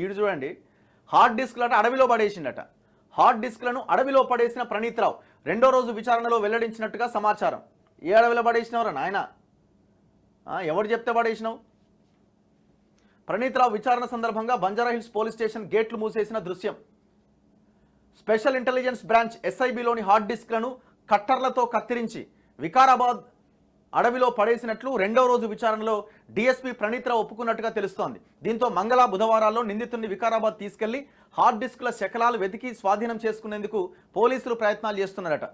ఈడు చూడండి, హార్డ్ డిస్క్లట అడవిలో పడేసిండట. హార్డ్ డిస్క్లను అడవిలో పడేసిన ప్రణీత్ రావు రెండో రోజు విచారణలో వెల్లడించినట్టుగా సమాచారం. ఏ అడవిలో పడేసినవరా నాయన? ఎవరు చెప్తే పడేసినావు? ప్రణీత్ రావు విచారణ సందర్భంగా బంజారాహిల్స్ పోలీస్ స్టేషన్ గేట్లు మూసేసిన దృశ్యం. స్పెషల్ ఇంటెలిజెన్స్ బ్రాంచ్ ఎస్ఐబిలోని హార్డ్ డిస్క్లను కట్టర్లతో కత్తిరించి వికారాబాద్ అడవిలో పడేసినట్లు రెండో రోజు విచారణలో డీఎస్పీ ప్రణీత్ రావు ఒప్పుకున్నట్టుగా తెలుస్తోంది. దీంతో మంగళ బుధవారాల్లో నిందితుడిని వికారాబాద్ తీసుకెళ్లి హార్డ్ డిస్క్ల శకలాలు వెతికి స్వాధీనం చేసుకునేందుకు పోలీసులు ప్రయత్నాలు చేస్తున్నారట.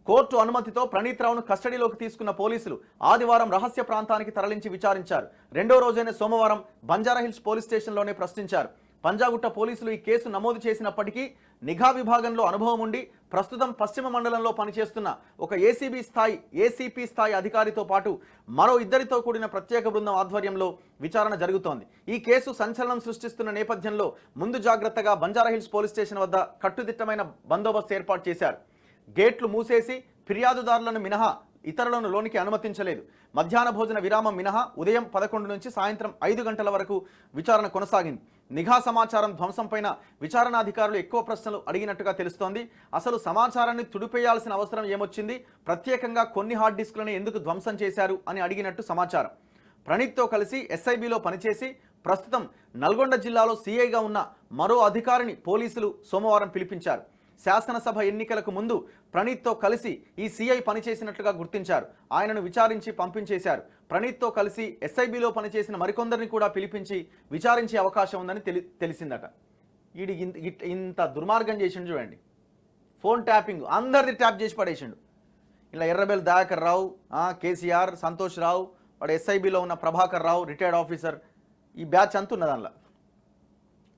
కోర్టు అనుమతితో ప్రణీత్ రావును కస్టడీలోకి తీసుకున్న పోలీసులు ఆదివారం రహస్య ప్రాంతానికి తరలించి విచారించారు. రెండో రోజైన సోమవారం బంజారాహిల్స్ పోలీస్ స్టేషన్లోనే ప్రశ్నించారు. పంజాగుట్ట పోలీసులు ఈ కేసు నమోదు చేసినప్పటికీ నిఘా విభాగంలో అనుభవం ఉండి ప్రస్తుతం పశ్చిమ మండలంలో పనిచేస్తున్న ఒక ఏసీపీ స్థాయి అధికారితో పాటు మరో ఇద్దరితో కూడిన ప్రత్యేక బృందం ఆధ్వర్యంలో విచారణ జరుగుతోంది. ఈ కేసు సంచలనం సృష్టిస్తున్న నేపథ్యంలో ముందు జాగ్రత్తగా బంజారాహిల్స్ పోలీస్ స్టేషన్ వద్ద కట్టుదిట్టమైన బందోబస్తు ఏర్పాటు చేశారు. గేట్లు మూసేసి ఫిర్యాదుదారులను మినహా ఇతరులను లోనికి అనుమతించలేదు. మధ్యాహ్న భోజన విరామం మినహా ఉదయం 11 నుంచి సాయంత్రం 5 గంటల వరకు విచారణ కొనసాగింది. నిఘా సమాచారం ధ్వంసంపైన విచారణాధికారులు ఎక్కువ ప్రశ్నలు అడిగినట్టుగా తెలుస్తోంది. అసలు సమాచారాన్ని తుడిపేయాల్సిన అవసరం ఏమొచ్చింది, ప్రత్యేకంగా కొన్ని హార్డ్ డిస్క్లను ఎందుకు ధ్వంసం చేశారు అని అడిగినట్టు సమాచారం. ప్రణీత్తో కలిసి ఎస్ఐబిలో పనిచేసి ప్రస్తుతం నల్గొండ జిల్లాలో సీఐగా ఉన్న మరో అధికారిని పోలీసులు సోమవారం పిలిపించారు. శాసనసభ ఎన్నికలకు ముందు ప్రణీత్తో కలిసి ఈ సీఐ పనిచేసినట్లుగా గుర్తించారు. ఆయనను విచారించి పంపించేశారు. ప్రణీత్తో కలిసి ఎస్ఐబిలో పనిచేసిన మరికొందరిని కూడా పిలిపించి విచారించే అవకాశం ఉందని తెలిసిందట. వీడి ఇంత దుర్మార్గం చేసిండు చూడండి. ఫోన్ ట్యాపింగ్ అందరిది ట్యాప్ చేసి పడేసిండు. ఇలా ఎర్రబెల్ దయాకర్ రావు, కేసీఆర్, సంతోష్ రావు, వాడు ఎస్ఐబిలో ఉన్న ప్రభాకర్ రావు రిటైర్డ్ ఆఫీసర్, ఈ బ్యాచ్ అంత ఉన్నది అందులో.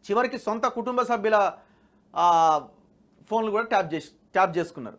చివరికి సొంత కుటుంబ సభ్యుల ఫోన్లు కూడా ట్యాప్ చేసుకున్నారు.